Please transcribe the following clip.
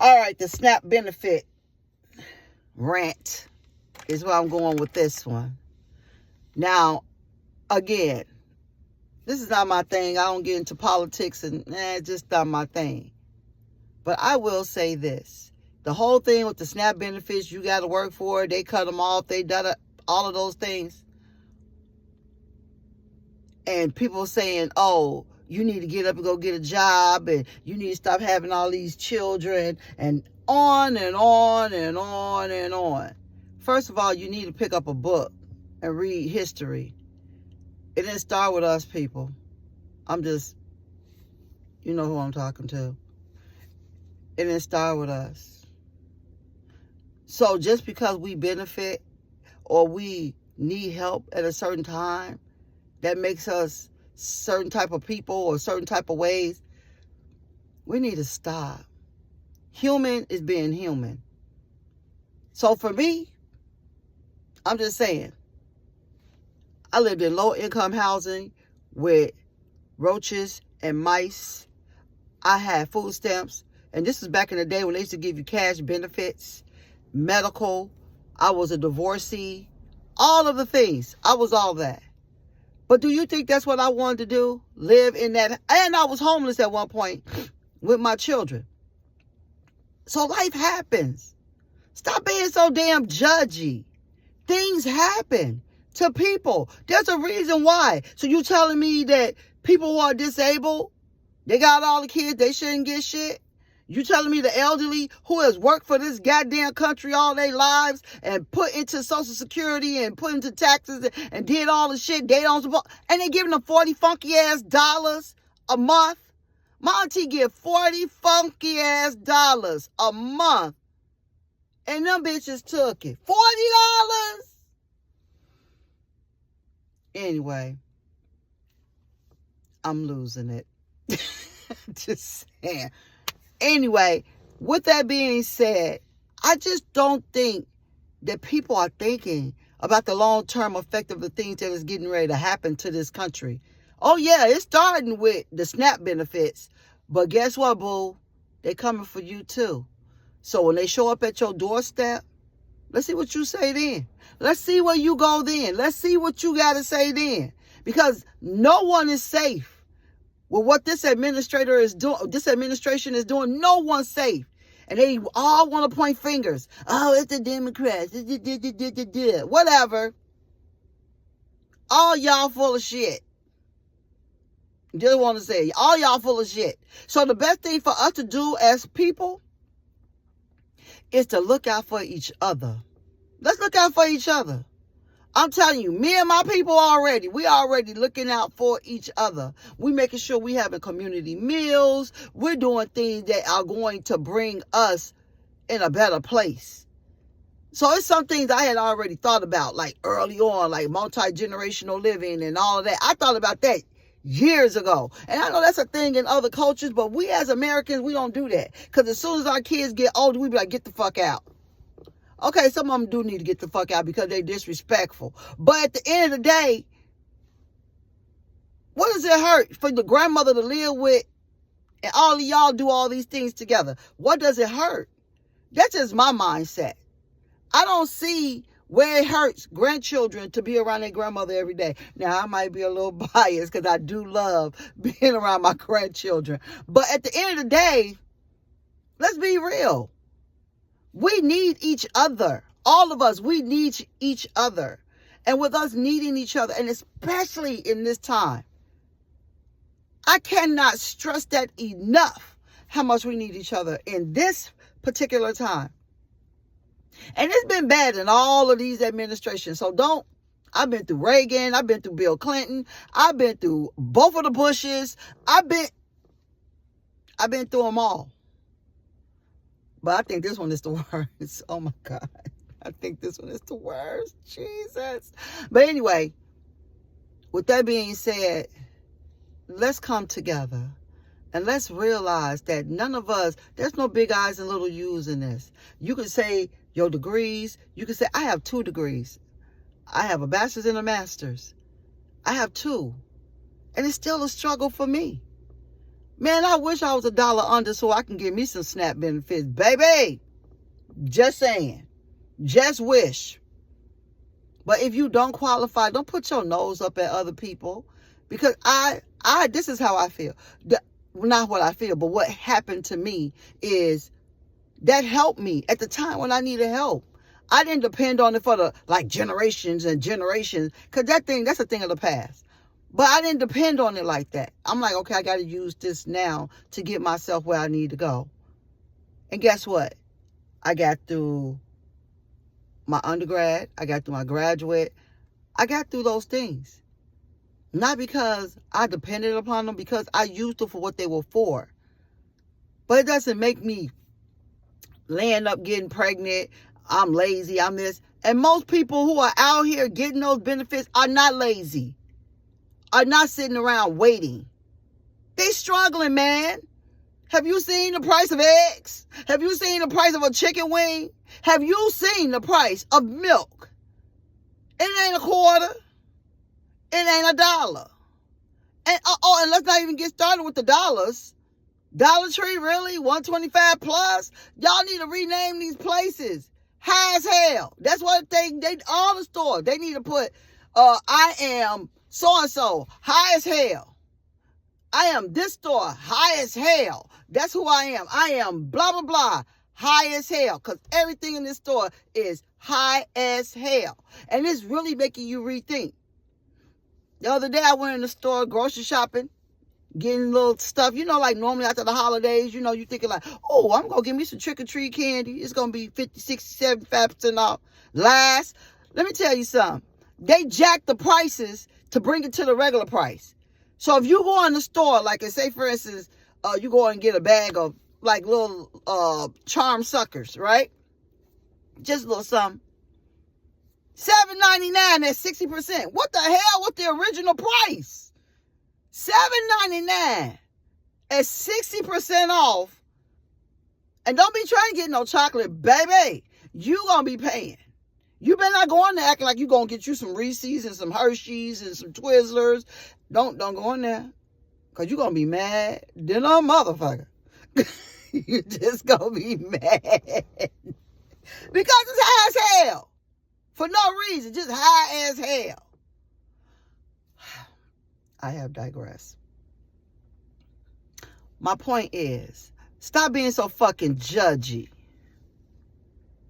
All right, the SNAP benefit rant is where I'm going with this one. Now, again, this is not my thing. I don't get into politics, and it's just not my thing. But I will say this. The whole thing with the SNAP benefits, you got to work for it. They cut them off. They done all of those things. And people saying, oh, you need to get up and go get a job, and you need to stop having all these children, and on and on and on and on. First of all, you need to pick up a book and read history. It didn't start with us, people. You know who I'm talking to. It didn't start with us. So just because we benefit or we need help at a certain time, that makes us certain type of people or certain type of ways, we need to stop. Human is being human. So for me, I'm just saying, I lived in low-income housing with roaches and mice. I had food stamps. And this is back in the day when they used to give you cash benefits, medical. I was a divorcee. All of the things. I was all that. But do you think that's what I wanted to do? Live in that? And I was homeless at one point with my children. So life happens. Stop being so damn judgy. Things happen to people. There's a reason why. So you telling me that people who are disabled, they got all the kids, they shouldn't get shit? You telling me the elderly who has worked for this goddamn country all their lives and put into Social Security and put into taxes and did all the shit they don't support, and they giving them 40 funky ass dollars a month? My auntie get 40 funky ass dollars a month, and them bitches took it. $40. Anyway, I'm losing it. Just saying. Anyway, with that being said, I just don't think that people are thinking about the long-term effect of the things that is getting ready to happen to this country. Oh, yeah, it's starting with the SNAP benefits. But guess what, boo? They're coming for you, too. So when they show up at your doorstep, let's see what you say then. Let's see where you go then. Let's see what you got to say then. Because no one is safe. Well, what this administration is doing, no one's safe. And they all want to point fingers. Oh, it's the Democrats. Whatever. All y'all full of shit. Just want to say, all y'all full of shit. So the best thing for us to do as people is to look out for each other. Let's look out for each other. I'm telling you, me and my people we already looking out for each other. We making sure we having community meals. We're doing things that are going to bring us in a better place. So it's some things I had already thought about, like early on, like multi-generational living and all of that. I thought about that years ago. And I know that's a thing in other cultures, but we as Americans, we don't do that. Because as soon as our kids get older, we be like, get the fuck out. Okay, some of them do need to get the fuck out because they're disrespectful. But at the end of the day, what does it hurt for the grandmother to live with and all of y'all do all these things together? What does it hurt? That's just my mindset. I don't see where it hurts grandchildren to be around their grandmother every day. Now, I might be a little biased because I do love being around my grandchildren. But at the end of the day, let's be real. We need each other. All of us, we need each other. And with us needing each other, and especially in this time, I cannot stress that enough, how much we need each other in this particular time. And it's been bad in all of these administrations. So I've been through Reagan. I've been through Bill Clinton. I've been through both of the Bushes. I've been through them all. But I think this one is the worst. Oh, my God. I think this one is the worst. Jesus. But anyway, with that being said, let's come together. And let's realize that none of us, there's no big I's and little U's in this. You can say your degrees. You can say, I have 2 degrees. I have a bachelor's and a master's. I have 2. And it's still a struggle for me. Man, I wish I was $1 under so I can get me some SNAP benefits. Baby, just saying. Just wish. But if you don't qualify, don't put your nose up at other people. Because this is how I feel. Not what I feel, but what happened to me is that helped me at the time when I needed help. I didn't depend on it for the generations and generations, because that's a thing of the past. But I didn't depend on it like that. I'm like, okay, I got to use this now to get myself where I need to go. And guess what? I got through my undergrad. I got through my graduate. I got through those things. Not because I depended upon them, because I used them for what they were for. But it doesn't make me laying up getting pregnant. I'm lazy. I'm this. And most people who are out here getting those benefits are not lazy. Are not sitting around waiting. They struggling, man. Have you seen the price of eggs? Have you seen the price of a chicken wing? Have you seen the price of milk? It ain't a quarter. It ain't $1. And and let's not even get started with the dollars. Dollar Tree, really? $1.25 plus? Y'all need to rename these places. High as hell. That's what they all the stores. They need to put I am so-and-so, high as hell. I am this store, high as hell. That's who I am. I am blah, blah, blah, high as hell. Because everything in this store is high as hell. And it's really making you rethink. The other day I went in the store grocery shopping, getting little stuff. You know, like normally after the holidays, you know, you thinking like, oh, I'm going to get me some trick-or-treat candy. It's going to be 50, 60, 75% off. Last, let me tell you something. They jacked the prices to bring it to the regular price. So if you go in the store, like say for instance, you go and get a bag of like little charm suckers, right? Just a little something. $7.99 at 60%. What the hell? What's the original price? $7.99 at 60% off. And don't be trying to get no chocolate, baby. You gonna be paying. You better not go in there acting like you gonna get you some Reese's and some Hershey's and some Twizzlers. Don't go in there. Because you're gonna be mad. Then a motherfucker. You just gonna be mad. Because it's high as hell. For no reason. Just high as hell. I have digressed. My point is, stop being so fucking judgy.